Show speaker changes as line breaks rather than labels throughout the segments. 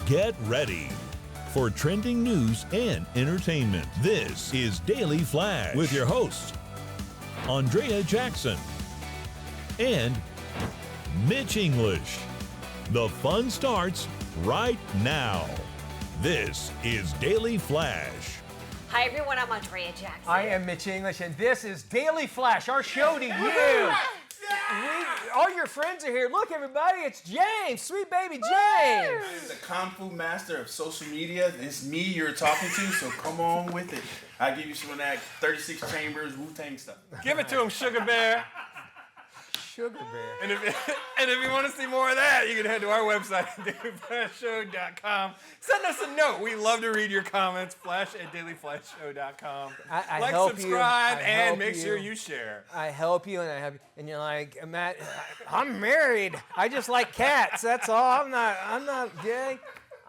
Get ready for trending news and entertainment. This is Daily Flash with your hosts, Andrea Jackson and Mitch English. The fun starts right now. This is Daily Flash.
Hi everyone, I'm Andrea Jackson.
I am Mitch English, and this is Daily Flash, our show to you. All your friends are here. Look, everybody, it's James, sweet baby James.
This is the Kung Fu master of social media. It's me you're talking to, so come on with it. I'll give you some of that 36 Chambers, Wu-Tang stuff.
Give it to him, Sugar Bear.
Sugar Bear.
And if you want to see more of that, you can head to our website, dailyflashshow.com. Send us a note. We love to read your comments. Flash@dailyflashshow.com.
I
Like, subscribe, and make sure you share.
I help you, and you're like, Matt, I'm married. I just like cats. That's all. I'm not gay.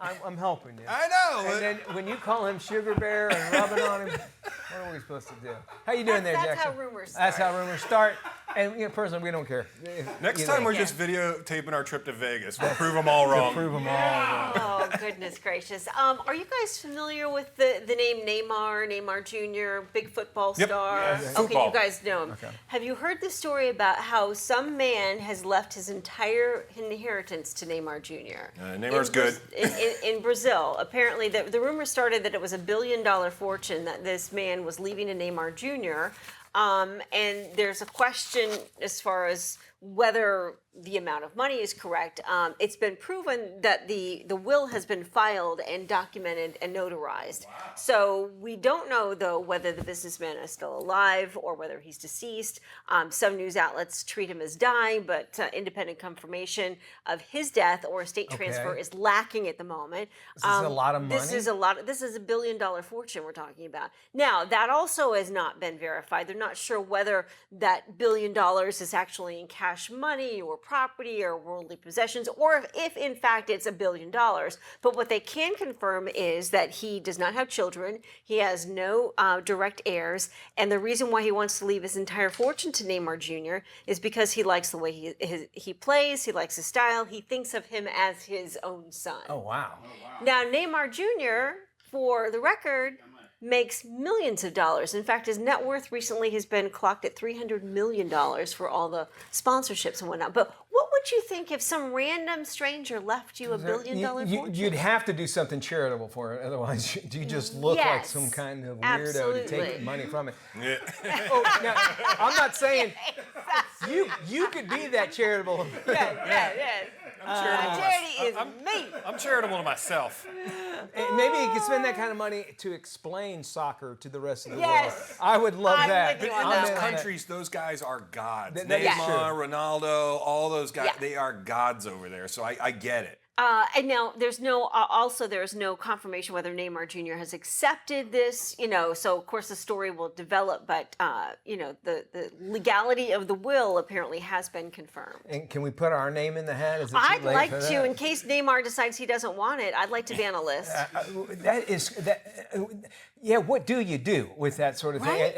I'm helping you.
I know.
And then when you call him Sugar Bear and rubbing on him, what are we supposed to do? How you doing there, Jackson?
That's how rumors start.
That's how rumors start. And personally, we don't care.
Next time we're just videotaping our trip to Vegas. We'll prove them all wrong.
Prove them all wrong.
Oh, goodness gracious. Are you guys familiar with the name Neymar Jr., big football star?
Yeah,
okay,
football.
you guys know him.
Okay.
Have you heard the story about how some man has left his entire inheritance to Neymar Jr.?
Neymar's good.
In Brazil. Apparently, the rumor started that it was $1 billion fortune that this man was leaving to Neymar Jr., and there's a question as far as whether the amount of money is correct. It's been proven that the will has been filed and documented and notarized. Wow. So we don't know, though, whether the businessman is still alive or whether he's deceased. Some news outlets treat him as dying, but independent confirmation of his death or estate transfer is lacking at the moment.
This is a lot of money?
This is $1 billion fortune we're talking about. Now, that also has not been verified. They're not sure whether that $1 billion is actually in cash money or property or worldly possessions, or if in fact it's $1 billion. But what they can confirm is that he does not have children. He has no direct heirs. And the reason why he wants to leave his entire fortune to Neymar Jr. is because he likes the way he plays, he likes his style, he thinks of him as his own son.
Oh, wow.
Now, Neymar Jr., for the record, makes millions of dollars. In fact, his net worth recently has been clocked at $300 million for all the sponsorships and whatnot. But what would you think if some random stranger left you $1 billion fortune?
You'd have to do something charitable for it. Otherwise, you just look like some kind of weirdo to take money from it.
Yeah.
Oh, now, I'm not saying you could be that charitable.
Yeah. Charity is me.
I'm charitable to myself.
And maybe you could spend that kind of money to explain soccer to the rest of the world.
Yes.
I would love
I'm
that.
with you
In
on
those
that.
countries, those guys are gods.
That is
Neymar,
true.
Ronaldo, all those guys,
Yeah.
they are gods over there. So I get it.
And now there's no confirmation whether Neymar Jr. has accepted this, so of course the story will develop, but, the legality of the will apparently has been confirmed.
And can we put our name in the hat? Is it too
I'd
late
like
for
to,
that?
in case Neymar decides he doesn't want it, I'd like to be on a list.
Yeah, what do you do with that sort of thing?
Right?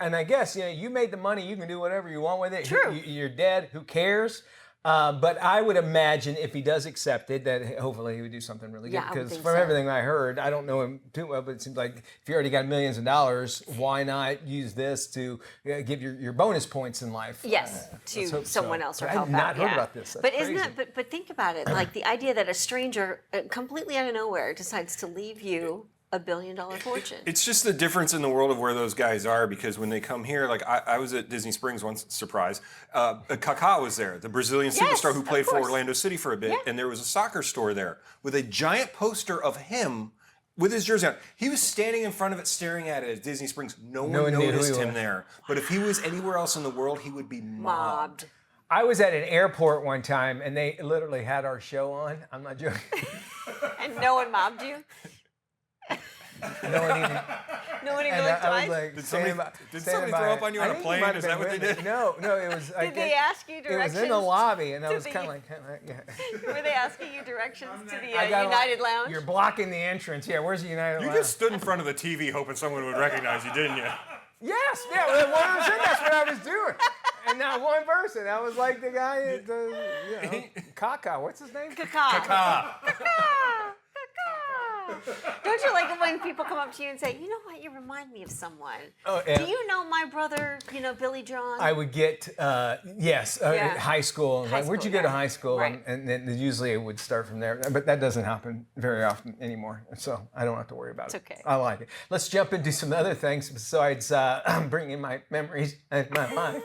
And I guess, you made the money, you can do whatever you want with it.
True.
You're dead, who cares? But I would imagine if he does accept it, that hopefully he would do something really good.
Yeah, I would
Because
think
from
so.
everything I heard, I don't know him too well, but it seems like if you already got millions of dollars, why not use this to give your bonus points in life?
Yes,
Let's
to
hope
someone
so.
else or
I
help
have not
out.
heard
yeah.
about this. That's
But isn't
crazy.
that? But think about it. Like the idea that a stranger, completely out of nowhere, decides to leave you $1 billion fortune.
It's just the difference in the world of where those guys are, because when they come here, like I was at Disney Springs once, surprise. Kaká was there, the Brazilian superstar who
of
played for
course.
Orlando City for a bit,
Yeah.
and there was a soccer store there with a giant poster of him with his jersey on. He was standing in front of it staring at it at Disney Springs. No one
one knew who he
noticed him
was.
there. But if he was anywhere else in the world, he would be mobbed.
I was at an airport one time, and they literally had our show on. I'm not joking.
And no one mobbed you?
No one even.
No one even
And
looked
I was
twice?
like,
Did
standing
somebody-
by-
did
standing
somebody
by
throw
it.
up on you
I
on a
think it
plane?
might have
Is that
been
what they
written.
did?
No, it was.
Did they ask you
It was
directions?
in the lobby, and I
to
was
the-
kind of like, yeah.
Were they asking you directions to the
I got
United Lounge?
You're blocking the entrance. Yeah, where's the United
You
Lounge?
just stood in front of the TV hoping someone would recognize you, didn't you?
Yes, yeah, 100%. That's what I was doing. And not one person. I was like the guy at Kaká. What's his name?
Kaká.
Kaká.
Don't you like it when people come up to you and say, you know what, you remind me of someone?
Oh, yeah.
Do you know my brother, Billy John?
I would get, yes,
Yeah.
high school.
High
Where'd you
school,
go to
yeah.
high school?
Right.
And then usually it would start from there. But that doesn't happen very often anymore. So I don't have to worry about it.
It's okay.
I like it. Let's jump into some other things besides bringing my memories in my mind.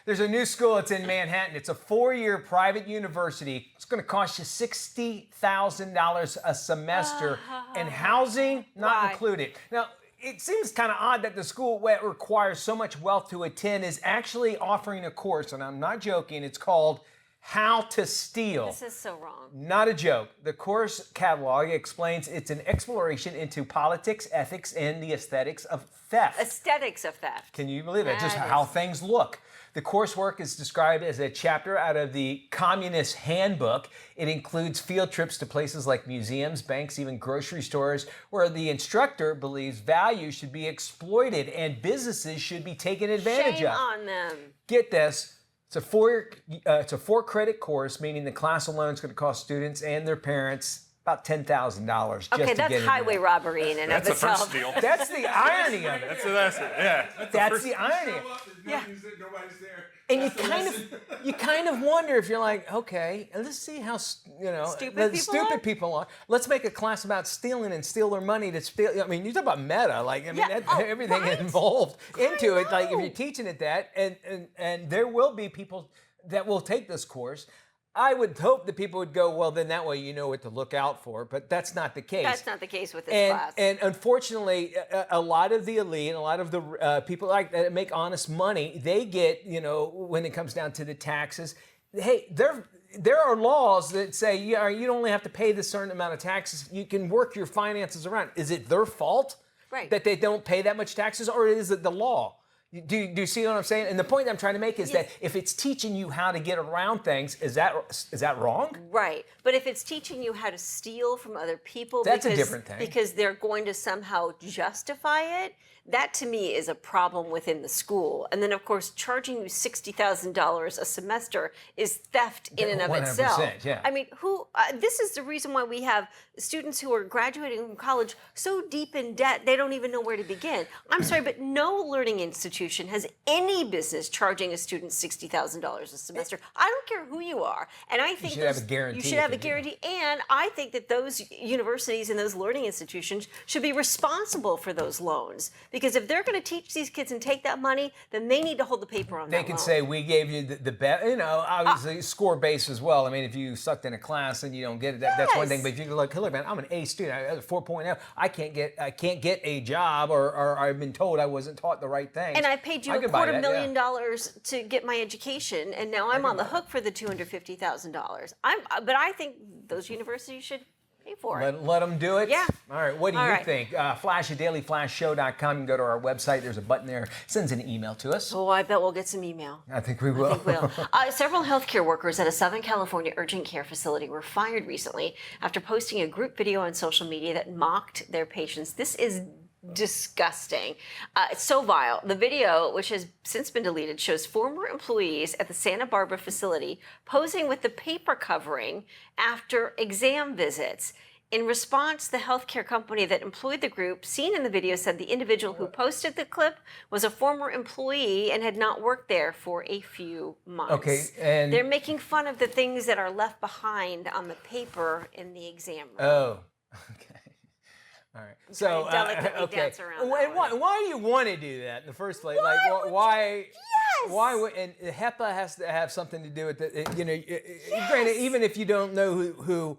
There's a new school. It's in Manhattan. It's a 4-year private university. It's going to cost you $60,000 a semester, and housing not
Why?
included. Now, it seems kind of odd that the school that requires so much wealth to attend is actually offering a course, and I'm not joking. It's called How to Steal.
This is so wrong.
Not a joke. The course catalog explains it's an exploration into politics, ethics, and the aesthetics of theft.
Aesthetics of theft.
Can you believe it? Just
That
how
is-
things look. The coursework is described as a chapter out of the Communist Handbook. It includes field trips to places like museums, banks, even grocery stores, where the instructor believes value should be exploited and businesses should be taken advantage
Shame
of.
on them.
Get this. It's a four-credit course, meaning the class alone is going to cost students and their parents about $10,000 just
Okay,
to
that's
get in
highway
there.
robbery in and
That's
of
the first
itself.
steal.
That's the irony of it.
That's it. Yeah.
That's the irony.
Yeah.
Nobody's there.
And you kind of wonder if you're like, okay, let's see how
Stupid people are?
Let's make a class about stealing and steal their money to steal. I mean, you talk about meta, like
Yeah,
everything
right?
involved into it. Like if
know.
you're teaching it that, and there will be people that will take this course. I would hope that people would go, well, then that way you know what to look out for, but that's not the case.
That's not the case with this class.
And unfortunately, a lot of the elite and a lot of the people like that make honest money, they get, when it comes down to the taxes, hey, there are laws that say you only have to pay this certain amount of taxes. You can work your finances around. Is it their fault
Right.
that they don't pay that much taxes, or is it the law? Do you see what I'm saying? And the point I'm trying to make is that if it's teaching you how to get around things, is that wrong?
Right. But if it's teaching you how to steal from other people
That's a different thing.
because they're going to somehow justify it, that to me is a problem within the school. And then of course charging you $60,000 a semester is theft in and of
100%,
itself.
yeah.
I mean, this is the reason why we have students who are graduating from college so deep in debt they don't even know where to begin. I'm sorry, but no learning institution has any business charging a student $60,000 a semester. I don't care who you are. And I think
should have a guarantee
You should have a
if you do.
guarantee. And I think that those universities and those learning institutions should be responsible for those loans. Because if they're going to teach these kids and take that money, then they need to hold the paper on
They
that
can
loan.
say, we gave you the best, obviously score-based as well. I mean, if you sucked in a class and you don't get it, that's one thing.
Yes.
But if you go like, look, man, I'm an A student, I have a 4.0, I can't get a job, or I've been told I wasn't taught the right things.
And I paid you
could buy that,
$250,000 to get my education, and now I'm on the hook for the $250,000. But I think those universities should pay for it.
Let them do it?
Yeah.
All right, what do
All
you
right.
think? Flash at dailyflashshow.com. You can go to our website. There's a button there. Sends an email to us.
Oh, I bet we'll get some email.
I think we will.
Will. Several healthcare workers at a Southern California urgent care facility were fired recently after posting a group video on social media that mocked their patients. This is disgusting. It's so vile. The video, which has since been deleted, shows former employees at the Santa Barbara facility posing with the paper covering after exam visits. In response, the healthcare company that employed the group, seen in the video, said the individual who posted the clip was a former employee and had not worked there for a few months.
Okay, and-
they're making fun of the things that are left behind on the paper in the exam room.
Oh, okay. All right. So,
to delicately
okay.
dance around
Why,
that one.
why do you want to do that in the first place?
Why
Like,
would
why?
Yes!
Why would? And HEPA has to have something to do with it. Granted, even if you don't know who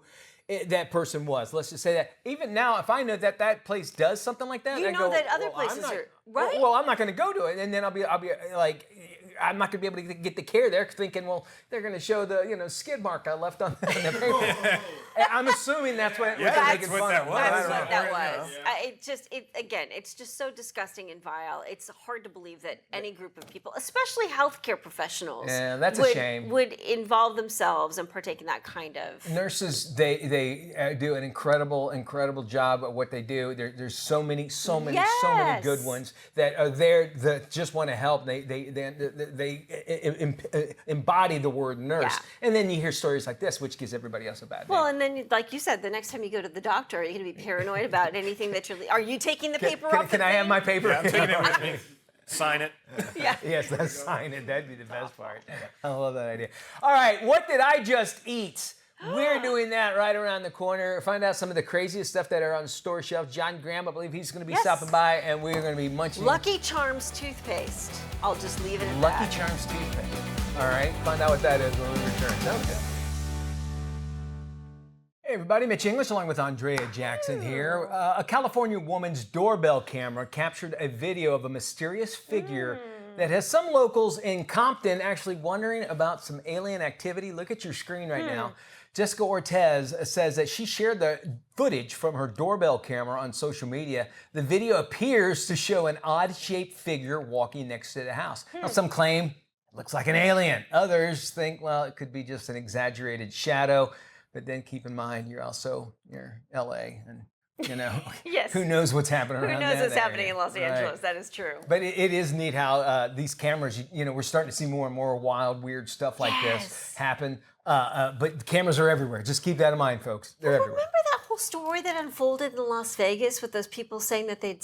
that person was, let's just say that. Even now, if I know that place does something like that,
You
I
know
go,
that other
well, I'm
places
not-
are- right?
Well, I'm not going to go to it, and then I'll be like, I'm not going to be able to get the care there, thinking, well, they're going to show the skid mark I left on the paper. And I'm assuming that's what they're
that's
making
what
fun
that
of.
was.
I
That's
don't
what
know.
that was. It's just so disgusting and vile. It's hard to believe that any group of people, especially healthcare professionals,
Yeah, that's a shame.
would involve themselves and partake in that kind of.
Nurses, they do an incredible job at what they do. There's so many
Yes.
good ones that are there that just want to help. They embody the word nurse,
Yeah.
and then you hear stories like this, which gives everybody else a bad name.
Well, and then, like you said, the next time you go to the doctor, are you going to be paranoid about anything that are you taking the paper off?
Can I have my paper?
Yeah, I'm taking it with me. Sign it.
Yeah.
Yes, let's sign it. That'd be the best part. I love that idea. All right, what did I just eat? We're doing that right around the corner. Find out some of the craziest stuff that are on store shelves. John Graham, I believe he's going to be stopping by, and we're going to be munching.
Lucky Charms toothpaste. I'll just leave it at
Lucky
that.
Charms toothpaste. All right, find out what that is when we return. Okay. Hey everybody, Mitch English along with Andrea Jackson here. A California woman's doorbell camera captured a video of a mysterious figure that has some locals in Compton actually wondering about some alien activity. Look at your screen right now. Jessica Ortez says that she shared the footage from her doorbell camera on social media. The video appears to show an odd-shaped figure walking next to the house. Now, some claim it looks like an alien. Others think, well, it could be just an exaggerated shadow. But then keep in mind, you're LA, and
Yes.
who knows what's happening around
Who knows
that
what's happening
area.
in Los Angeles? That is true.
But it is neat how these cameras, we're starting to see more and more wild, weird stuff like this happen. But the cameras are everywhere. Just keep that in mind, folks. They're everywhere.
Remember that whole story that unfolded in Las Vegas with those people saying that they'd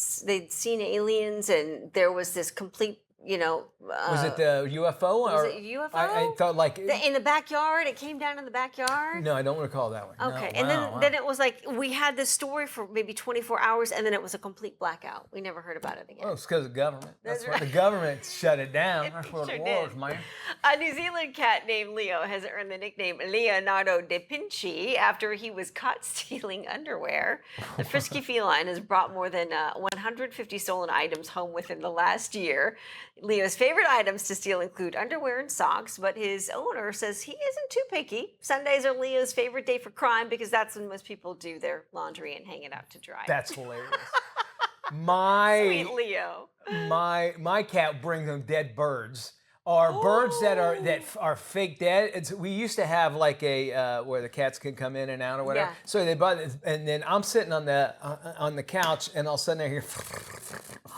seen aliens and there was this complete,
Was it the UFO?
Was it UFO?
I thought like
in the backyard. It came down in the backyard.
No, I don't recall that one.
Okay,
No,
and
wow.
then it was like we had this story for maybe 24 hours, and then it was a complete blackout. We never heard about it again.
Oh, it's because of government. That's
That's
why the
right.
government shut it down. That's what
Sure
it was,
did.
man.
A New Zealand cat named Leo has earned the nickname Leonardo da Vinci after he was caught stealing underwear. The frisky feline has brought more than 150 stolen items home within the last year. Leo's favorite items to steal include underwear and socks, but his owner says he isn't too picky. Sundays are Leo's favorite day for crime because that's when most people do their laundry and hang it out to dry.
That's hilarious. My
Sweet Leo.
my cat brings them dead birds. Or birds that are fake dead. We used to have like a where the cats could come in and out or whatever.
Yeah.
So they bought it, and then I'm sitting on the couch, and all of a sudden I hear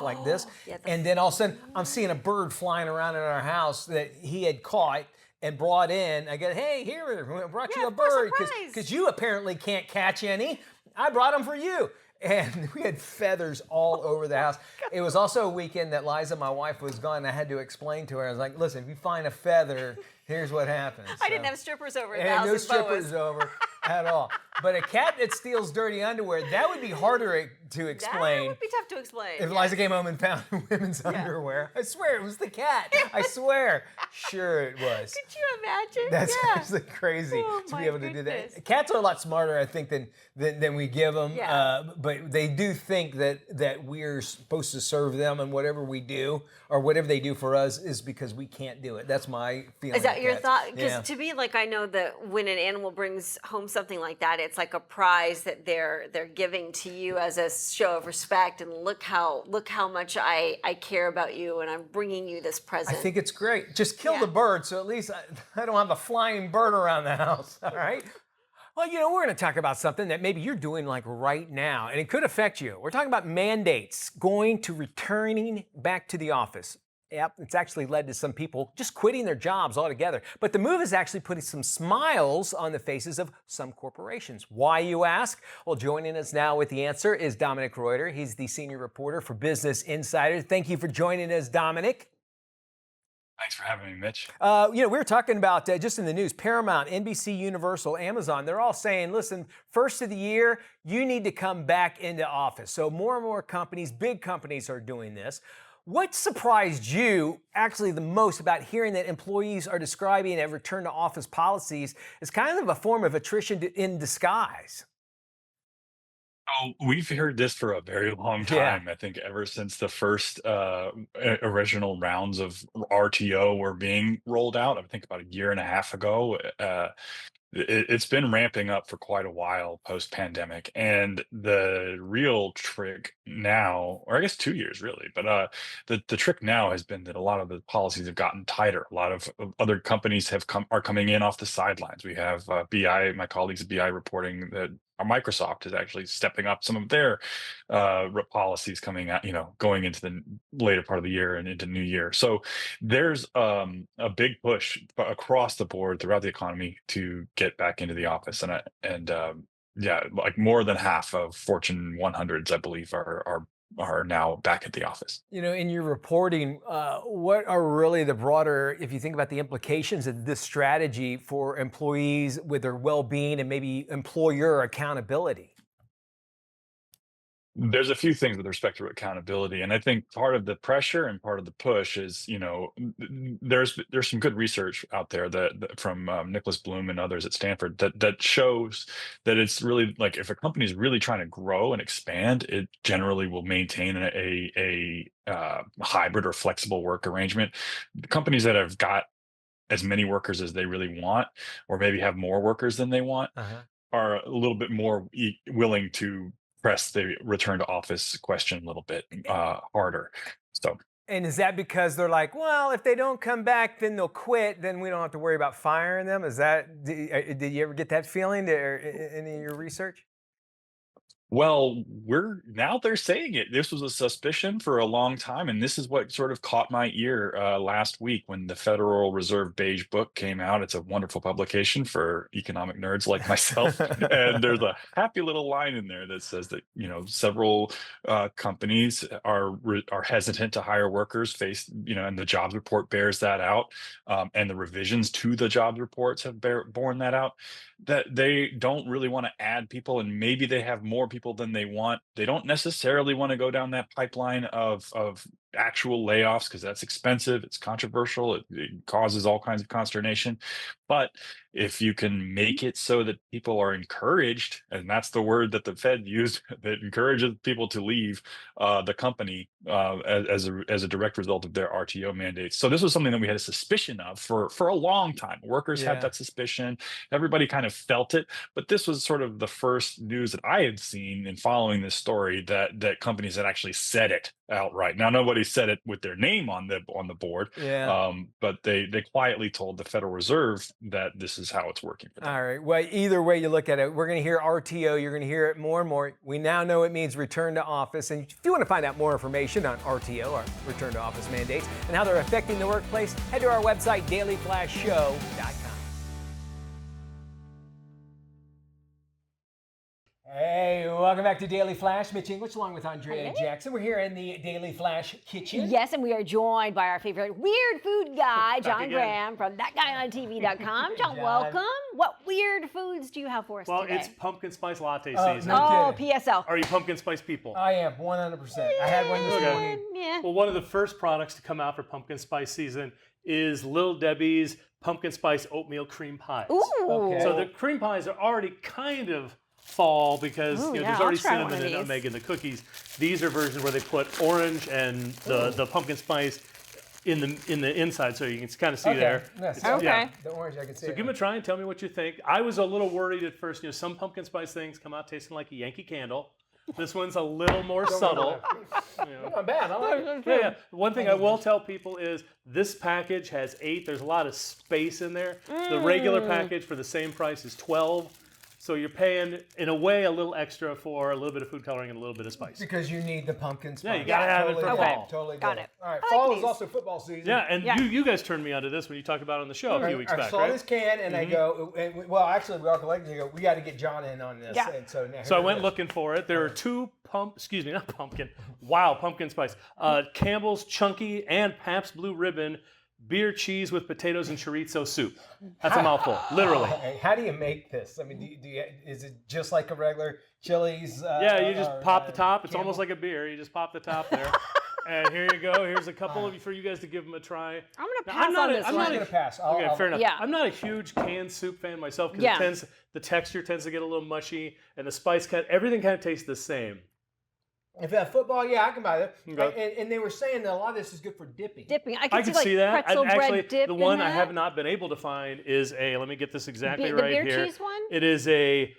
like this,
Yeah,
and then all of a sudden I'm seeing a bird flying around in our house that he had caught and brought in. I go, hey, here, I brought you a bird
surprise.
because you apparently can't catch any. I brought them for you. And we had feathers all over the house. It was also a weekend that Liza, my wife, was gone. And I had to explain to her. I was like, listen, if you find a feather, here's what happens.
I didn't have strippers over a
And no
thousand
strippers
boas.
over at all. But a cat that steals dirty underwear, that would be harder to
That
explain.
would be tough to explain.
If Liza came home and found women's underwear, I swear it was the cat. I swear. Sure it was.
Could you imagine?
That's
yeah.
absolutely crazy
Oh,
to
my
be able to do
goodness.
that. Cats are a lot smarter, I think, than we give them.
Yeah.
But they do think that we're supposed to serve them, and whatever we do or whatever they do for us is because we can't do it. That's my feeling.
Is that
of
your
cats.
thought? Because
Yeah.
to me, like I know that when an animal brings home something like that, it's like a prize that they're giving to you as a show of respect. And look how much I care about you, and I'm bringing you this
I
present.
think it's great. Just kill
Yeah.
the bird, so at least I don't have a flying bird around the house. All right. Well, we're going to talk about something that maybe you're doing like right now, and it could affect you. We're talking about mandates returning back to the office. Yep, it's actually led to some people just quitting their jobs altogether. But the move is actually putting some smiles on the faces of some corporations. Why, you ask? Well, joining us now with the answer is Dominick Reuter. He's the senior reporter for Business Insider. Thank you for joining us, Dominick.
Thanks for having me, Mitch.
We were talking about just in the news, Paramount, NBC, Universal, Amazon, they're all saying, listen, first of the year, you need to come back into office. So more and more companies, big companies are doing this. What surprised you actually the most about hearing that employees are describing that return to office policies as kind of a form of attrition in disguise?
Oh, we've heard this for a very long
Yeah.
time. I think ever since the first original rounds of RTO were being rolled out, I think about a year and a half ago. It's been ramping up for quite a while post-pandemic, and the real trick now, or I guess 2 years really, but the trick now has been that a lot of the policies have gotten tighter. A lot of other companies are coming in off the sidelines. We have BI, my colleagues at BI reporting that Microsoft is actually stepping up some of their policies coming out, going into the later part of the year and into New Year. So there's a big push across the board throughout the economy to get back into the office. Yeah, like more than half of Fortune 100s, I believe, are now back at the office.
In your reporting, what are really the broader, if you think about the implications of this strategy for employees with their well-being and maybe employer accountability?
There's a few things with respect to accountability, and I think part of the pressure and part of the push is, there's some good research out there that from Nicholas Bloom and others at Stanford that shows that it's really like if a company is really trying to grow and expand, it generally will maintain a hybrid or flexible work arrangement. The companies that have got as many workers as they really want, or maybe have more workers than they want, are a little bit more willing to press the return to office question a little bit harder. So.
And is that because they're like, well, if they don't come back, then they'll quit. Then we don't have to worry about firing them. Is that? Did you ever get that feeling in any of your research?
Well, they're saying it. This was a suspicion for a long time, and this is what sort of caught my ear last week when the Federal Reserve Beige Book came out. It's a wonderful publication for economic nerds like myself, and there's a happy little line in there that says that several companies are hesitant to hire workers, and the jobs report bears that out, and the revisions to the jobs reports have borne that out. That they don't really want to add people, and maybe they have more people than they want. They don't necessarily want to go down that pipeline of actual layoffs because that's expensive, it's controversial, it causes all kinds of consternation. But if you can make it so that people are encouraged, and that's the word that the Fed used, that encourages people to leave the company as a direct result of their RTO mandates. So this was something that we had a suspicion of for a long time. Workers had that suspicion. Everybody kind of felt it, but this was sort of the first news that I had seen in following this story that companies had actually said it outright. Now, nobody said it with their name on the board, but they quietly told the Federal Reserve that this is how it's working for them.
All right. Well, either way you look at it, we're going to hear RTO. You're going to hear it more and more. We now know it means return to office. And if you want to find out more information on RTO, our return to office mandates, and how they're affecting the workplace, head to our website, dailyflashshow.com. Hey, welcome back to Daily Flash. Mitch English along with Andrea Jackson. We're here in the Daily Flash kitchen.
Yes, and we are joined by our favorite weird food guy, John Graham from ThatGuyOnTV.com. John, welcome. What weird foods do you have for us today?
Well, it's pumpkin spice latte season.
No
kidding. PSL.
Are you pumpkin spice people?
I am, 100%. I had one this morning.
Yeah.
Well, one of the first products to come out for pumpkin spice season is Little Debbie's pumpkin spice oatmeal cream pies.
Ooh.
Okay.
So the cream pies are already kind of fall because there's already cinnamon and nutmeg in the cookies. These are versions where they put orange and the pumpkin spice in the inside, so you can kind of see there.
Yes.
Okay.
The orange, I can see.
So give them a try and tell me what you think. I was a little worried at first. Some pumpkin spice things come out tasting like a Yankee Candle. This one's a little more subtle.
Not bad. I like it.
Yeah. One thing I will tell people is this package has 8. There's a lot of space in there. The regular package for the same price is 12. So you're paying, in a way, a little extra for a little bit of food coloring and a little bit of spice.
Because you need the pumpkin spice.
Yeah, you gotta have it for fall.
Totally
Got
get
it.
All right,
I
fall
like
is
these.
also football season.
Yeah, and you guys turned me onto this when you talked about it on the show a few weeks back,
I saw this can and I go, well, actually, we all collectively go, we got to get John in on this.
Yeah.
And so
I went looking for it. There are 2 pumpkin spice. Campbell's Chunky and Pabst Blue Ribbon beer cheese with potatoes and chorizo soup. That's a mouthful, literally.
How do you make this? I mean, is it just like a regular Chili's?
Yeah, you just pop the top. It's almost like a beer. You just pop the top there. And here you go. Here's a couple for you guys to give them a try.
I'm going to pass on this one.
I'm going to pass.
Okay, fair enough.
Yeah.
I'm not a huge canned soup fan myself because the texture tends to get a little mushy, and the spice everything kind of tastes the same.
If you have football, I can buy that.
Okay.
And they were saying that a lot of this is good for dipping.
I
can see that.
Pretzel
Actually,
bread dip
the one
in
I
that.
have not been able to find is let me get this exactly
the
right
beer
here.
cheese one?
It is a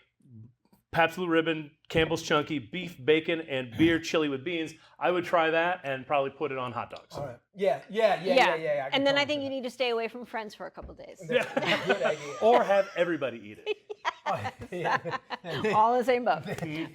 Pabst Blue Ribbon, Campbell's Chunky, beef, bacon, and beer chili with beans. I would try that and probably put it on hot dogs.
All right. Yeah.
And then I think you need to stay away from friends for a couple days.
Good idea.
Or have everybody eat it.
All in the same boat.
You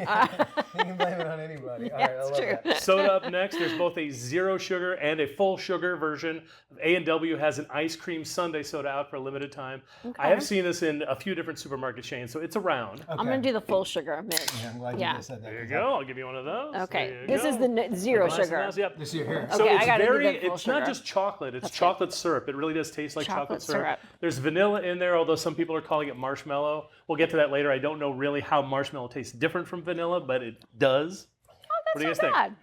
can blame it on anybody. All right, I love
true.
that.
Soda up next. There's both a zero sugar and a full sugar version. A&W has an ice cream sundae soda out for a limited time. I have seen this in a few different supermarket chains, so it's around.
I'm going to do the full sugar, Mitch.
Yeah, I'm glad
Yeah.
you said that.
There you go. I'll give you one of those.
Okay.
There you
This
go.
is the zero
Nice and
sugar.
nice, Yep.
This year here.
So
Okay, I
it's
gotta do
very,
the full
it's not
sugar.
just chocolate, it's
Okay.
chocolate syrup. It really does taste like chocolate syrup.
syrup.
There's vanilla in there, although some people are calling it marshmallow. We'll get to that later. I don't know really how marshmallow tastes different from vanilla, but it does. What do you guys think?
Bad.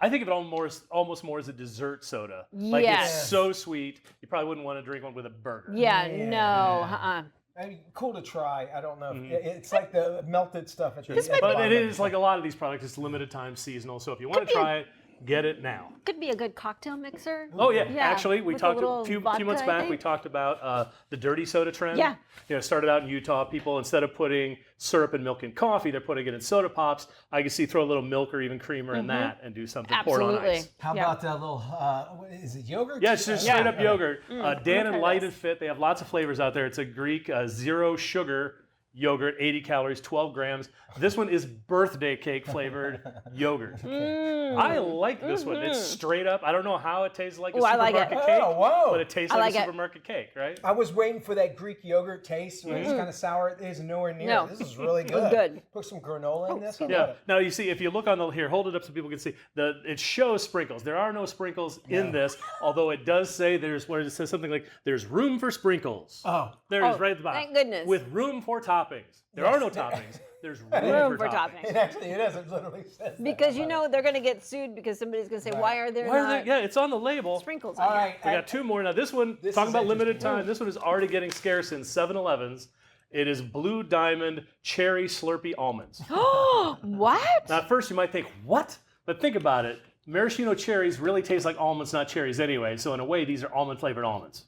I think of it almost more as a dessert soda. Like
Yes.
it's so sweet, you probably wouldn't want to drink one with a burger.
Yeah,
Yeah.
no.
I mean, cool to try. I don't know. It's like the melted stuff at the
This might
at the
But it
bottom.
is like a lot of these products, it's limited time, seasonal. So if you want to try it, get it now.
Could be a good cocktail mixer.
Oh yeah,
Yeah,
actually, we
with a
talked
little
a few
vodka,
months
I
back. We
think.
talked about the dirty soda trend.
Yeah.
You know, it started out in Utah. People, instead of putting syrup and milk in coffee, they're putting it in soda pops. I can see throw a little milk or even creamer in that and do something. Pour it on
Absolutely.
ice.
How
Yeah.
about that little, what is it, yogurt?
Yeah, it's just straight up yogurt. Dan
try
and Light
this.
and Fit, they have lots of flavors out there. It's a Greek zero sugar yogurt, 80 calories, 12 grams. This one is birthday cake flavored yogurt. I like this one. It's straight up. I don't know how it tastes like a
Ooh, I like it.
supermarket cake,
Oh, whoa.
but it tastes
I
like
like
a
it.
supermarket cake, right?
I was waiting for that Greek yogurt taste when it's kind of sour. It is nowhere near.
No.
This is really good.
good.
Put some granola in this. I love
Yeah.
it.
Now you see, if you look on the here, hold it up so people can see. It shows sprinkles. There are no sprinkles in this, although it does say there's where it says something like there's room for sprinkles.
Oh.
There it is right at the bottom.
thank goodness.
With room for toppings. There are no toppings. There's
Room
room
for
toppings.
It
toppings.
actually, it is. It literally says that.
Because you know they're going to get sued because somebody's going to say, why are there
Why are
not
they, yeah, it's on the label.
sprinkles
All
on here?
right.
We got two more. Now this one,
This
talking
is
about limited
interesting.
time, this one is already getting scarce in 7-Elevens. It is Blue Diamond Cherry Slurpee Almonds.
What?
Now at first you might think, what? But think about it. Maraschino cherries really taste like almonds, not cherries anyway. So in a way, these are almond flavored almonds.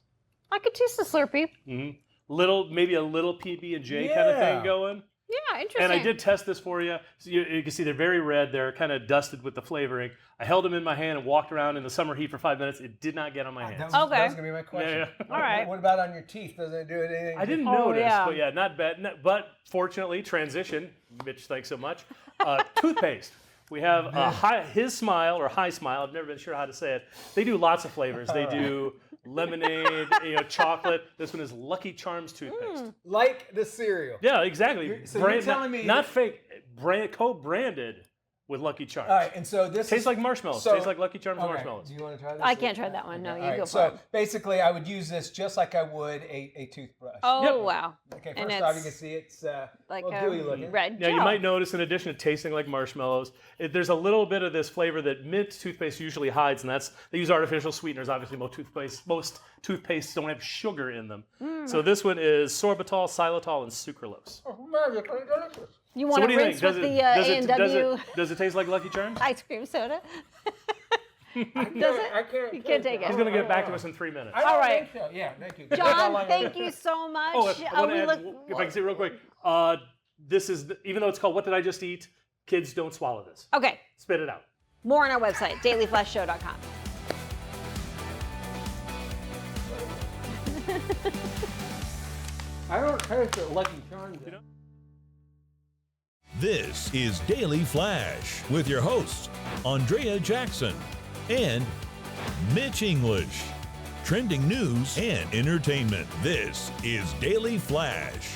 I could taste the Slurpee.
Maybe a little PB&J kind of
Yeah.
thing going.
Yeah, interesting.
And I did test this for you. So you can see they're very red. They're kind of dusted with the flavoring. I held them in my hand and walked around in the summer heat for 5 minutes. It did not get on my
That
hands.
was,
Okay.
that was going to be my question.
Yeah.
All right.
What about on your teeth? Doesn't it do anything?
I didn't
Oh,
notice,
yeah.
but yeah, not bad. But fortunately, transition. Mitch, thanks so much. Toothpaste. We have His Smile or High Smile. I've never been sure how to say it. They do lots of flavors. They do lemonade, chocolate. This one is Lucky Charms toothpaste.
Like the cereal.
Yeah, exactly.
So you're telling me
not
that-
fake, co-branded with Lucky Charms.
All right, and so this
Tastes
is,
like marshmallows.
so-
Tastes like Lucky Charms
all right,
marshmallows.
Do you want to try this?
I can't try that one. No,
All
you
right,
go for
so
it.
basically, I would use this just like I would a toothbrush.
Oh,
Yep.
wow.
Okay,
and
first off, you
it's
can see it's
Like
well, gooey looking.
red
Now, you
gel.
might notice, in addition to tasting like marshmallows, there's a little bit of this flavor that mint toothpaste usually hides, and that's they use artificial sweeteners. Obviously, most toothpastes don't have sugar in them. So this one is sorbitol, xylitol, and sucralose.
Oh, magically delicious.
You
So
want
what
to
do you
rinse
think?
with the A&W
Does it taste like Lucky Charms?
ice cream soda? Does it?
I can't.
You can't take it.
He's going to get back to us in 3 minutes.
I don't
All right.
think so. Yeah, thank you.
John, thank you so much.
Oh, I want
we
to add,
look-
if I can say real quick, this is, even though it's called What Did I Just Eat, kids don't swallow this.
Okay,
Spit it out.
more on our website, dailyflashshow.com.
I don't taste it Lucky Charms.
This is Daily Flash with your hosts, Andrea Jackson and Mitch English. Trending news and entertainment. This is Daily Flash.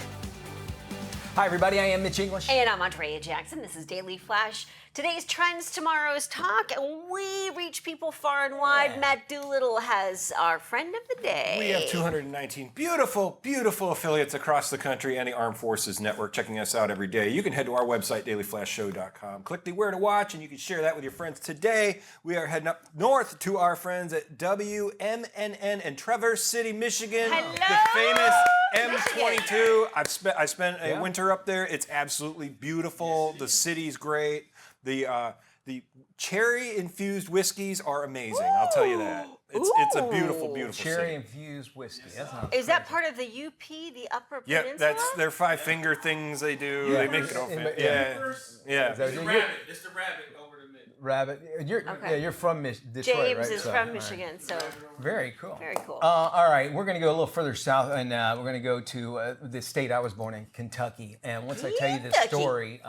Hi, everybody. I am Mitch English.
And I'm Andrea Jackson. This is Daily Flash. Today's trends, tomorrow's talk, and we reach people far and wide. Matt Doolittle has our friend of the day.
We have 219 beautiful, beautiful affiliates across the country and the Armed Forces Network checking us out every day. You can head to our website, dailyflashshow.com. Click the Where to Watch, and you can share that with your friends. Today, we are heading up north to our friends at WMNN in Traverse City, Michigan.
Hello,
The famous M22. I spent a winter up there. It's absolutely beautiful. The city's great. The cherry-infused whiskeys are amazing. I'll tell you that. It's a beautiful, beautiful
Cherry
city.
infused whiskey. That's not
Is that part of the UP, the Upper
Yeah,
Peninsula?
that's their 5-finger things they do.
Yeah.
They make it all
Yeah.
fancy. Yeah, yeah.
Is that-
It's the rabbit. It's the rabbit over the mid.
rabbit. You're from Detroit,
James
right?
is
So,
from
all right.
Michigan, so
Very cool.
very cool.
All right, we're going to go a little further south, and we're going to go to the state I was born in, Kentucky. And once I tell you this
Kentucky.
story,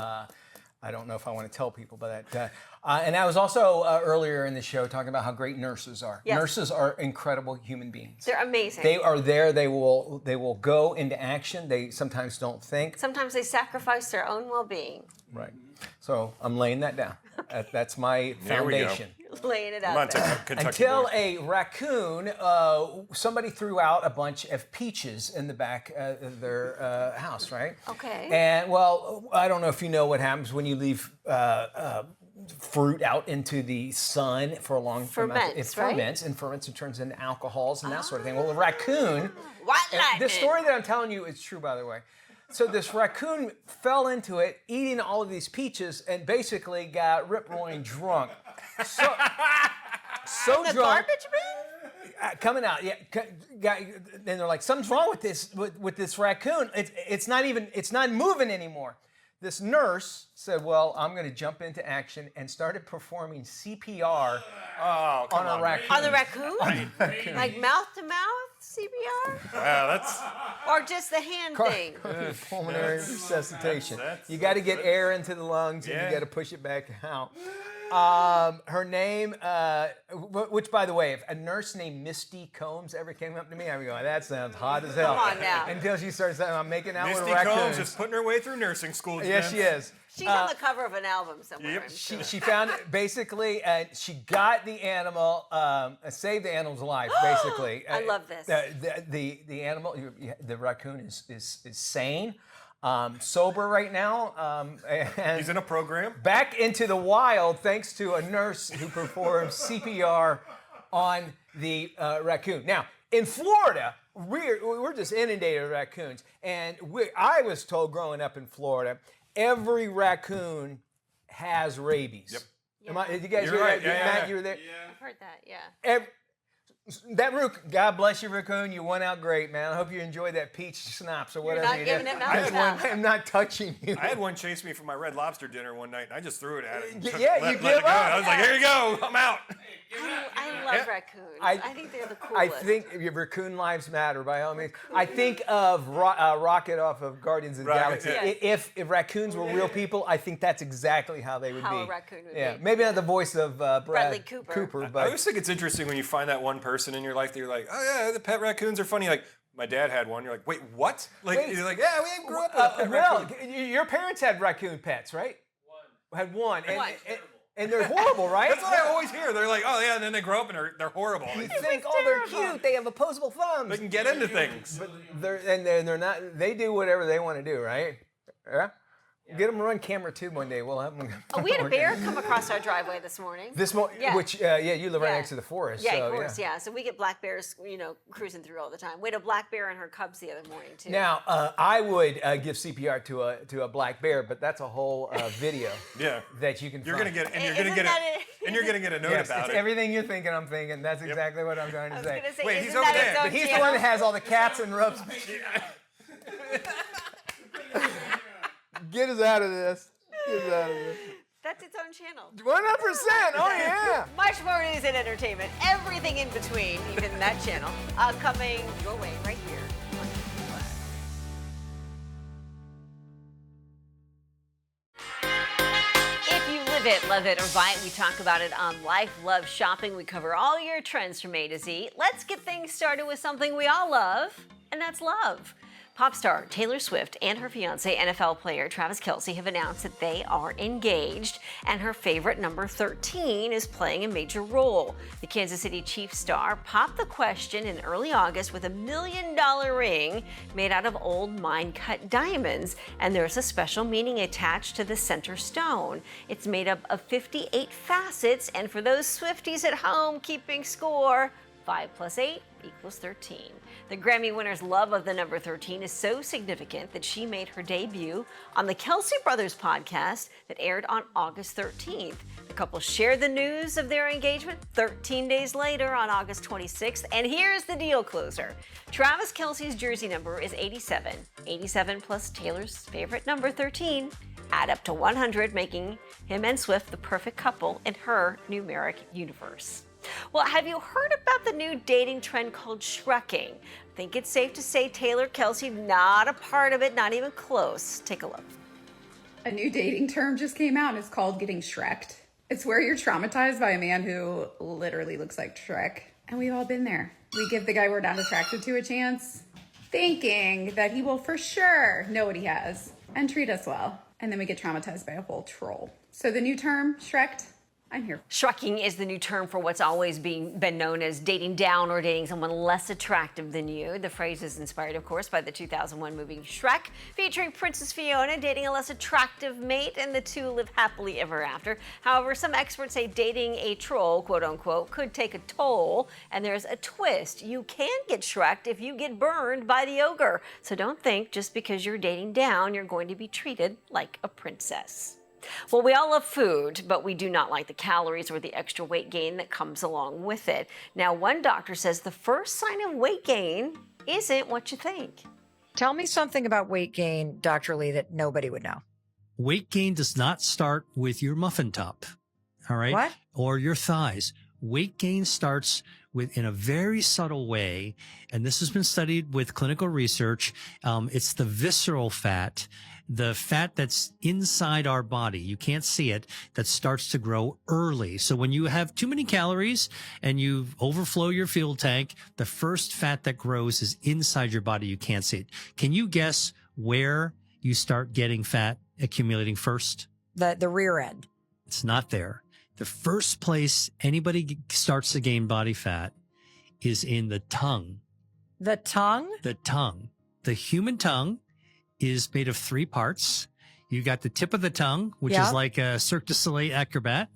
I don't know if I want to tell people about that. And I was also earlier in the show talking about how great nurses are.
Yes.
Nurses are incredible human beings.
They're amazing.
They are there. They will go into action. They sometimes don't think.
Sometimes they sacrifice their own well-being.
Right. So I'm laying that down. That's my
There we go.
foundation.
Laying it
Come
out
on,
there.
Kentucky
Until
boy.
a raccoon, somebody threw out a bunch of peaches in the back of their house, right?
Okay.
And well, I don't know if you know what happens when you leave fruit out into the sun for a long time. It
Ferments, right?
ferments, and ferments, it turns into alcohols and that sort of thing. Well, a raccoon.
White
And
lightning.
this story that I'm telling you is true, by the way. So this raccoon fell into it, eating all of these peaches, and basically got rip-roaring drunk. So
The
drunk.
garbage bin?
Coming out, yeah. And they're like, something's wrong with this raccoon. It's not moving anymore. This nurse said, well, I'm going to jump into action, and started performing CPR on a raccoon.
On the raccoon? Like mouth-to-mouth CPR?
Wow, that's
Or just the hand thing?
Pulmonary resuscitation.
that's-
You got to get air into the lungs, and
Yeah.
you got to push it back out. Her name, which by the way, if a nurse named Misty Combs ever came up to me, I'd be going, that sounds hot as hell.
Come on now.
Until she starts saying, I'm making out
Misty
with a raccoon.
Combs just putting her way through nursing school.
Yes, she is.
She's on the cover of an album somewhere.
Yep.
I'm sure.
She found basically, she got the animal, saved the animal's life, basically.
I love this.
The animal, the raccoon is sane, sober right now, and
He's in a program.
back into the wild thanks to a nurse who performed CPR on the raccoon. Now, in Florida, we're just inundated with raccoons, and I was told growing up in Florida, every raccoon has rabies.
Yep.
Did you guys
You're
hear
right.
that?
Yeah,
Matt,
yeah.
you were there?
I've heard that, yeah.
God bless you, raccoon. You went out great, man. I hope you enjoyed that peach schnapps or whatever.
not
you
giving
did.
it mouth to mouth.
I'm not touching you.
I had one chase me from my Red Lobster dinner one night, and I just threw it at it. and
Yeah, you
let it
give
go.
up.
I was like, here you go, I'm out.
I love raccoons. I think they're the coolest.
I think your raccoon lives matter by all means. I think of Rocket off of Guardians of the
Right,
Galaxy.
yeah.
If raccoons were real people, I think that's exactly how they would
How
be.
a raccoon would
yeah,
be.
maybe not the voice of
Bradley Cooper.
I
but
always think it's interesting when you find that one person in your life that you're like, oh yeah, the pet raccoons are funny. Like, my dad had one. You're like, wait, what? Like,
Wait.
you're like, yeah, we grew up with a pet
well,
raccoon.
your parents had raccoon pets, right? Had one.
One.
And they're horrible, right?
That's what I always hear. They're like, oh yeah, and then they grow up and they're horrible.
You think, oh, they're cute. They have opposable thumbs.
They can get into things.
They're not. They do whatever they want to do, right? Yeah. Get them to run camera tube one day. We'll have them.
Oh, we had a bear come across our driveway this morning.
Yeah. Which you live right
Yeah.
next to the forest.
Yeah,
so,
of course, yeah. So we get black bears, cruising through all the time. We had a black bear and her cubs the other morning too.
Now, I would give CPR to a black bear, but that's a whole video.
Yeah.
That you can.
You're
find.
gonna get, and you're
Isn't
gonna get
that
it,
it?
and you're gonna get a note
Yes,
about
it's
it.
everything you're thinking. I'm thinking. That's exactly what I'm trying to
I was
say.
gonna say,
Wait,
isn't
he's over
that
there.
its own
But he's the
channel?
one that has all the cats and rubs. Get us out of this. Get us out of this.
That's its own channel.
100%. Oh yeah.
Much more news and entertainment, everything in between, even that channel, coming your way right here. If you live it, love it, or buy it, we talk about it on Life, Love, Shopping. We cover all your trends from A to Z. Let's get things started with something we all love, and that's love. Pop star Taylor Swift and her fiancé, NFL player Travis Kelce, have announced that they are engaged, and her favorite number 13 is playing a major role. The Kansas City Chiefs star popped the question in early August with $1 million ring made out of old mine-cut diamonds, and there's a special meaning attached to the center stone. It's made up of 58 facets, and for those Swifties at home keeping score, 5 + 8 = 13. The Grammy winner's love of the number 13 is so significant that she made her debut on the Kelce Brothers podcast that aired on August 13th. The couple shared the news of their engagement 13 days later on August 26th, and here's the deal closer. Travis Kelce's jersey number is 87. 87 plus Taylor's favorite number 13 add up to 100, making him and Swift the perfect couple in her numeric universe. Well, have you heard about the new dating trend called shrekking? I think it's safe to say Taylor Kelsey not a part of it, not even close. Take a look.
A new dating term just came out and it's called getting shreked. It's where you're traumatized by a man who literally looks like Shrek. And we've all been there. We give the guy we're not attracted to a chance, thinking that he will for sure know what he has and treat us well. And then we get traumatized by a whole troll. So the new term, shreked, I'm here.
Shrekking is the new term for what's always been known as dating down or dating someone less attractive than you. The phrase is inspired, of course, by the 2001 movie Shrek, featuring Princess Fiona dating a less attractive mate, and the two live happily ever after. However, some experts say dating a troll, quote unquote, could take a toll, and there's a twist. You can get Shreked if you get burned by the ogre. So don't think just because you're dating down, you're going to be treated like a princess. Well, we all love food, but we do not like the calories or the extra weight gain that comes along with it. Now, one doctor says the first sign of weight gain isn't what you think.
Tell me something about weight gain, Dr. Lee, that nobody would know.
Weight gain does not start with your muffin top, all right?
What?
Or your thighs. Weight gain starts in a very subtle way, and this has been studied with clinical research. It's the visceral fat, the fat that's inside our body. You can't see it, that starts to grow early. So when you have too many calories and you overflow your fuel tank, the first fat that grows is inside your body. You can't see it. Can you guess where you start getting fat accumulating first?
The rear end.
It's not there. The first place anybody starts to gain body fat is in the tongue.
The tongue?
The tongue. The human tongue is made of 3 parts. You got the tip of the tongue, which is like a Cirque du Soleil acrobat.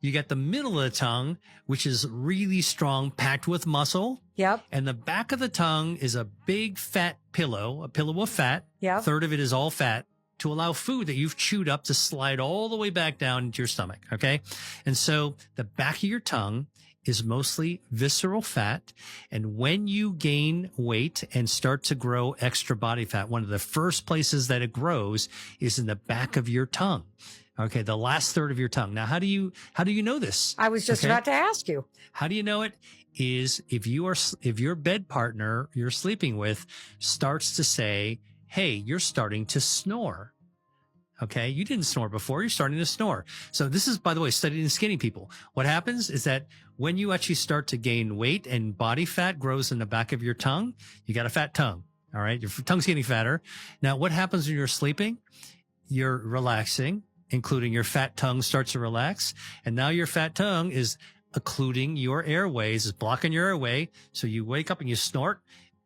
You got the middle of the tongue, which is really strong, packed with muscle.
Yep.
And the back of the tongue is a big fat pillow, a pillow of fat.
Yep.
A third of it is all fat, to allow food that you've chewed up to slide all the way back down into your stomach, okay? And so the back of your tongue is mostly visceral fat. And when you gain weight and start to grow extra body fat, one of the first places that it grows is in the back of your tongue. Okay, the last third of your tongue. Now, how do you know this?
I was just about to ask you.
How do you know it? Is if your bed partner you're sleeping with starts to say, hey, you're starting to snore. Okay, you didn't snore before, you're starting to snore. So this is, by the way, studied in skinny people. What happens is that when you actually start to gain weight and body fat grows in the back of your tongue, you got a fat tongue, all right? Your tongue's getting fatter. Now, what happens when you're sleeping? You're relaxing, including your fat tongue starts to relax. And now your fat tongue is occluding your airways, is blocking your airway. So you wake up and you snort.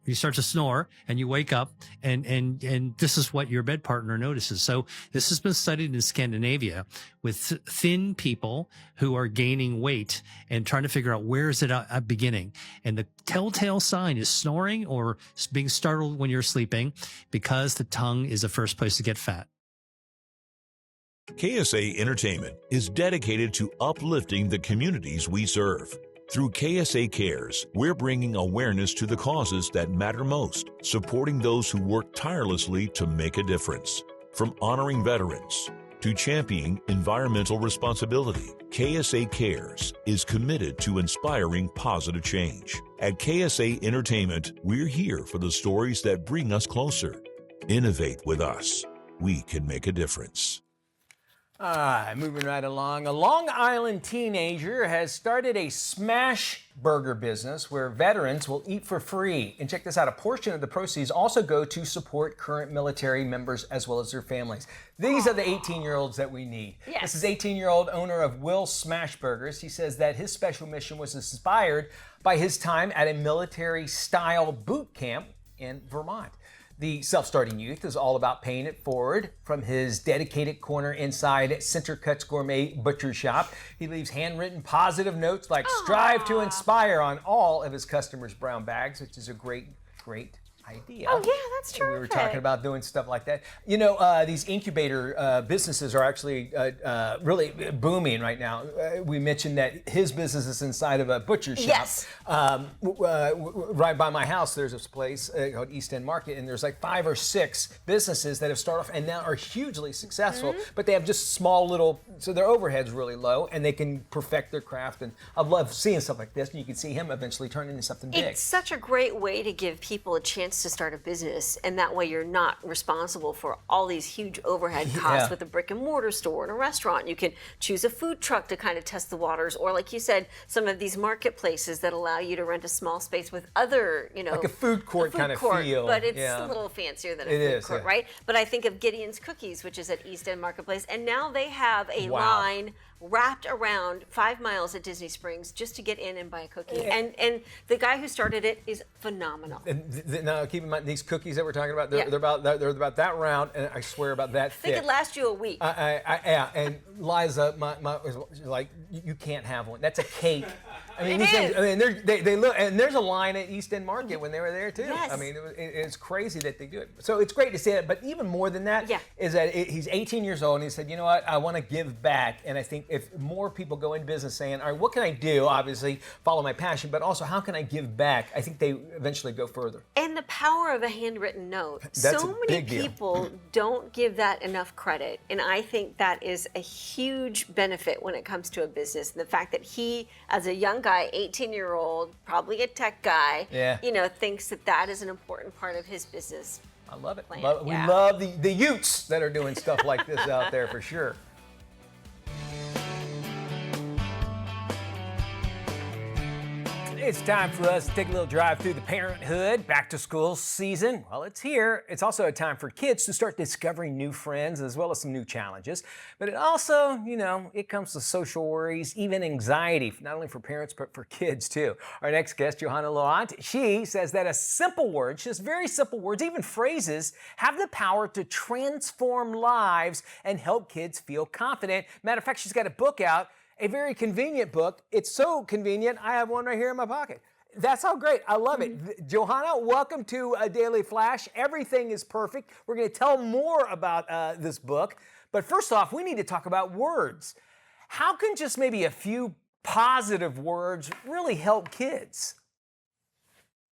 You start to snore and you wake up and this is what your bed partner notices. So this has been studied in Scandinavia with thin people who are gaining weight and trying to figure out where is it beginning. And the telltale sign is snoring or being startled when you're sleeping, because the tongue is the first place to get fat.
KSA Entertainment is dedicated to uplifting the communities we serve. Through KSA Cares, we're bringing awareness to the causes that matter most, supporting those who work tirelessly to make a difference. From honoring veterans to championing environmental responsibility, KSA Cares is committed to inspiring positive change. At KSA Entertainment, we're here for the stories that bring us closer. Innovate with us. We can make a difference.
Moving right along. A Long Island teenager has started a smash burger business where veterans will eat for free. And check this out, a portion of the proceeds also go to support current military members as well as their families. These are the 18-year-olds that we need.
Yes.
This is 18-year-old owner of Will Smash Burgers. He says that his special mission was inspired by his time at a military-style boot camp in Vermont. The self-starting youth is all about paying it forward. From his dedicated corner inside Center Cuts Gourmet Butcher Shop, he leaves handwritten positive notes like "Strive to inspire" on all of his customers' brown bags, which is a great idea.
Oh, yeah, that's
And we were talking
terrific.
about doing stuff like that. You know, these incubator businesses are actually really booming right now. We mentioned that his business is inside of a butcher shop.
Yes.
Right by my house, there's this place called East End Market, and there's like 5 or 6 businesses that have started off and now are hugely successful, but they have just small little, so their overhead's really low, and they can perfect their craft. And I love seeing stuff like this, and you can see him eventually turn into something big.
It's such a great way to give people a chance to start a business, and that way you're not responsible for all these huge overhead costs with a brick and mortar store and a restaurant. You can choose a food truck to kind of test the waters, or like you said, some of these marketplaces that allow you to rent a small space with other, you know,
Like a food court kind of feel.
But it's
Yeah.
a little fancier than a
It
food
is,
court,
yeah.
right? But I think of Gideon's Cookies, which is at East End Marketplace, and now they have a
Wow.
line wrapped around 5 miles at Disney Springs just to get in and buy a cookie. And the guy who started it is phenomenal.
And now, keep in mind, these cookies that we're talking about, they're,
Yeah.
they're about that round, and I swear about that
They
thick.
could last you a week.
Yeah, and Liza, my was like, you can't have one. That's a cake. I mean,
It
these things,
is.
I mean, they look, and there's a line at East End Market when they were there too.
Yes.
I mean, it's crazy that they do it. So it's great to see it. But even more than that is that he's 18 years old, and he said, you know what, I want to give back. And I think if more people go into business saying, all right, what can I do? Obviously, follow my passion, but also how can I give back? I think they eventually go further.
And the power of a handwritten note.
That's
So
a
many
big deal.
people don't give that enough credit. And I think that is a huge benefit when it comes to a business. And the fact that he, as a young guy, 18-year-old, probably a tech guy, you know, thinks that that is an important part of his business.
I love it.
Plan.
We
Yeah.
love the Utes that are doing stuff like this out there for sure. It's time for us to take a little drive through the parenthood, back to school season. Well, it's here. It's also a time for kids to start discovering new friends as well as some new challenges. But it also, you know, it comes to social worries, even anxiety, not only for parents, but for kids too. Our next guest, Johanna Laurent, she says that a simple word, just very simple words, even phrases, have the power to transform lives and help kids feel confident. Matter of fact, she's got a book out. A very convenient book. It's so convenient, I have one right here in my pocket. That's how great. I love it. Johanna, welcome to Daily Flash. Everything is perfect. We're going to tell more about this book. But first off, we need to talk about words. How can just maybe a few positive words really help kids?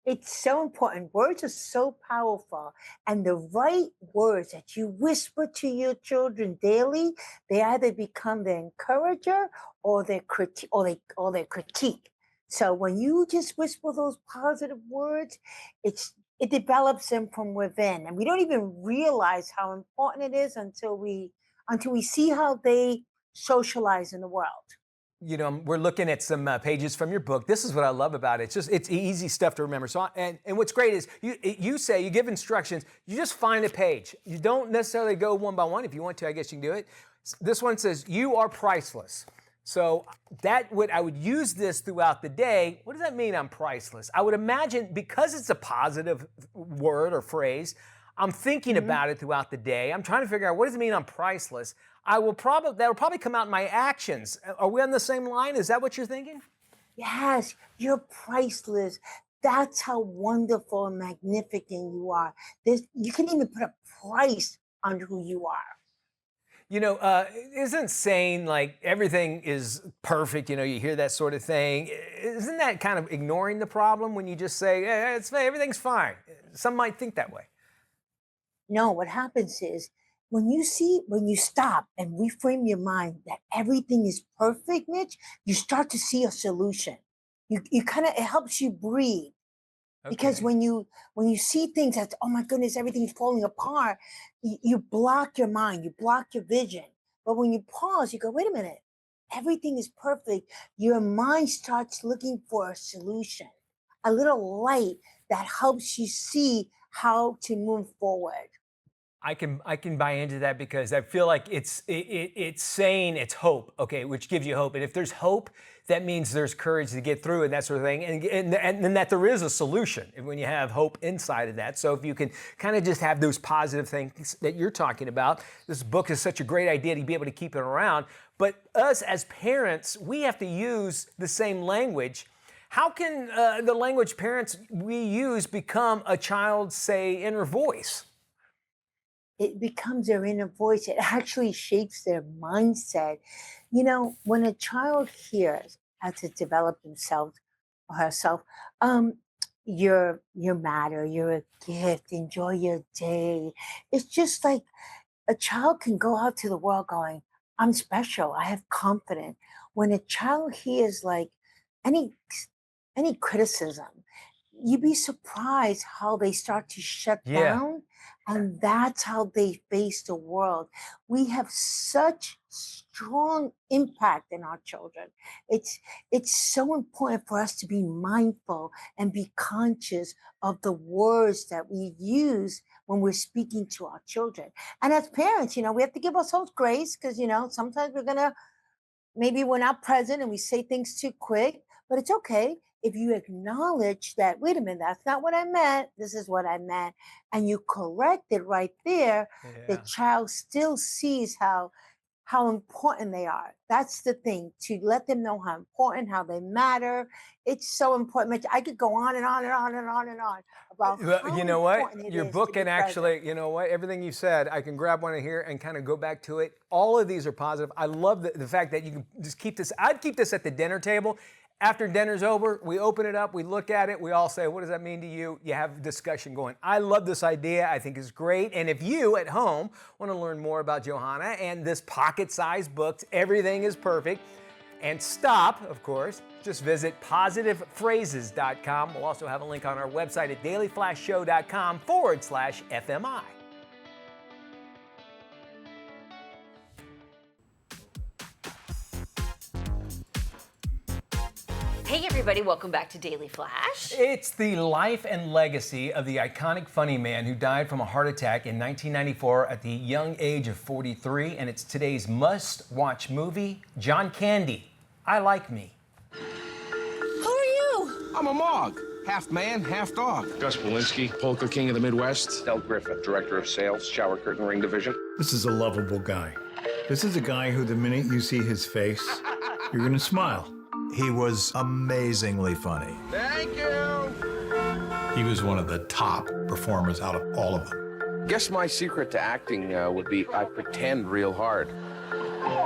It's so important. Words are so powerful. And the right words that you whisper to your children daily, they either become their encourager or their critique. So when you just whisper those positive words, it develops them from within. And we don't even realize how important it is until we see how they socialize in the world.
You know, we're looking at some pages from your book. This is what I love about it. It's easy stuff to remember. So, and what's great is you give instructions. You just find a page. You don't necessarily go one by one. If you want to, I guess you can do it. This one says, "You are priceless." So I would use this throughout the day. What does that mean? I'm priceless. I would imagine because it's a positive word or phrase, I'm thinking about it throughout the day. I'm trying to figure out what does it mean I'm priceless. That will probably come out in my actions. Are we on the same line? Is that what you're thinking?
Yes, you're priceless. That's how wonderful and magnificent you are. You can even put a price on who you are.
You know, isn't saying like everything is perfect, you know, you hear that sort of thing. Isn't that kind of ignoring the problem when you just say, everything's fine? Some might think that way.
No, what happens is when you stop and reframe your mind that everything is perfect, Mitch, you start to see a solution. It helps you breathe. Because when you see things that, oh my goodness, everything's falling apart, you block your mind, you block your vision. But when you pause, you go, wait a minute, everything is perfect. Your mind starts looking for a solution, a little light that helps you see how to move forward.
I can buy into that because I feel like it's saying it's hope, okay, which gives you hope. And if there's hope, that means there's courage to get through and that sort of thing. And that there is a solution when you have hope inside of that. So if you can kind of just have those positive things that you're talking about, this book is such a great idea to be able to keep it around. But us as parents, we have to use the same language. How can the language parents we use become a child's, say, inner voice?
It becomes their inner voice. It actually shapes their mindset. You know, when a child hears how to develop themselves or herself, you're matter, you're a gift, enjoy your day. It's just like a child can go out to the world going, I'm special, I have confidence. When a child hears like any criticism, you'd be surprised how they start to shut down, and that's how they face the world. We have such strong impact in our children. It's so important for us to be mindful and be conscious of the words that we use when we're speaking to our children. And as parents, you know, we have to give ourselves grace because, you know, sometimes maybe we're not present and we say things too quick, but it's okay if you acknowledge that, wait a minute, that's not what I meant, this is what I meant, and you correct it right there, the child still sees how important they are. That's the thing, to let them know how important, how they matter. It's so important. I could go on and on and on and on and on about how
you know what?
important it
Your
is
book
to be
can actually,
present.
you know what? Everything you said, I can grab one of here and kind of go back to it. All of these are positive. I love the fact that you can just keep this. I'd keep this at the dinner table. After dinner's over, we open it up, we look at it, we all say, what does that mean to you? You have a discussion going. I love this idea. I think it's great. And if you at home want to learn more about Johanna and this pocket-sized book, Everything is Perfect, and stop, of course, just visit positivephrases.com. We'll also have a link on our website at dailyflashshow.com/FMI.
Hey everybody, welcome back to Daily Flash.
It's the life and legacy of the iconic funny man who died from a heart attack in 1994 at the young age of 43, and it's today's must-watch movie, John Candy, I Like Me.
Who are you? I'm a Mog. Half man, half dog.
Gus Polinski, polka king of the Midwest. Del Griffith, director of sales, shower curtain ring division.
This is a lovable guy. This is a guy who the minute you see his face, you're gonna smile.
He was amazingly funny.
Thank you.
He was one of the top performers out of all of them.
Guess my secret to acting would be I pretend real hard.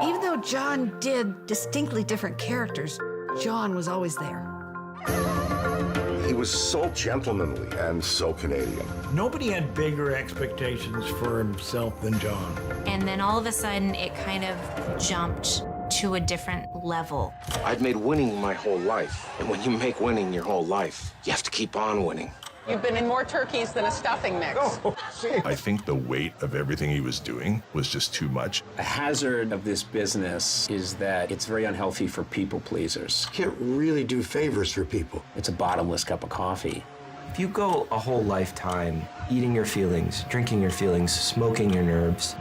Even though John did distinctly different characters, John was always there.
He was so gentlemanly and so Canadian.
Nobody had bigger expectations for himself than John.
And then all of a sudden, it kind of jumped to a different level.
I'd made winning my whole life. And when you make winning your whole life, you have to keep on winning.
You've been in more turkeys than a stuffing mix.
I think the weight of everything he was doing was just too much.
The hazard of this business is that it's very unhealthy for people pleasers.
Can't really do favors for people.
It's a bottomless cup of coffee.
If you go a whole lifetime eating your feelings, drinking your feelings, smoking your nerves,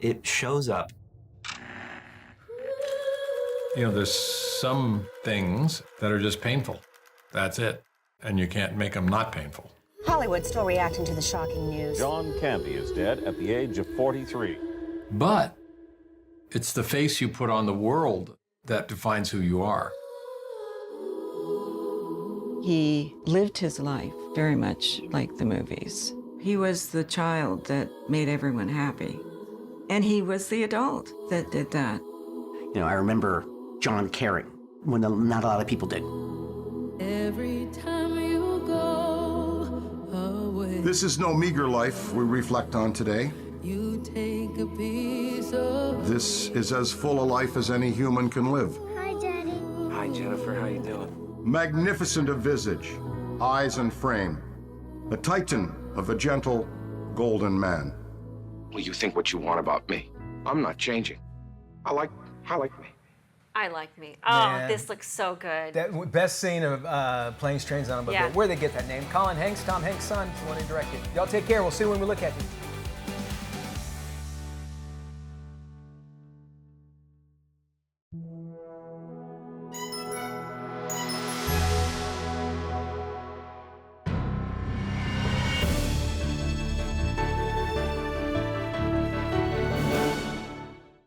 it shows up.
You know, there's some things that are just painful. That's it. And you can't make them not painful.
Hollywood still reacting to the shocking news.
John Candy is dead at the age of 43.
But it's the face you put on the world that defines who you are.
He lived his life very much like the movies. He was the child that made everyone happy. And he was the adult that did that.
You know, I remember John caring when not a lot of people did.
Every time you go away,
This is no meager life we reflect on today.
you take a piece of
This is as full a life as any human can live.
Hi, Daddy. Hi, Jennifer. How you doing?
Magnificent of visage, eyes and frame, a titan of a gentle, golden man.
Well, you think what you want about me. I'm not changing. I like me.
I Like Me. Oh,
Man.
this looks so good.
That best scene of Planes, Trains, and Automobiles.
Yeah.
Where'd they get that name? Colin Hanks, Tom Hanks' son, is the one who directed. Y'all take care. We'll see you when we look at you.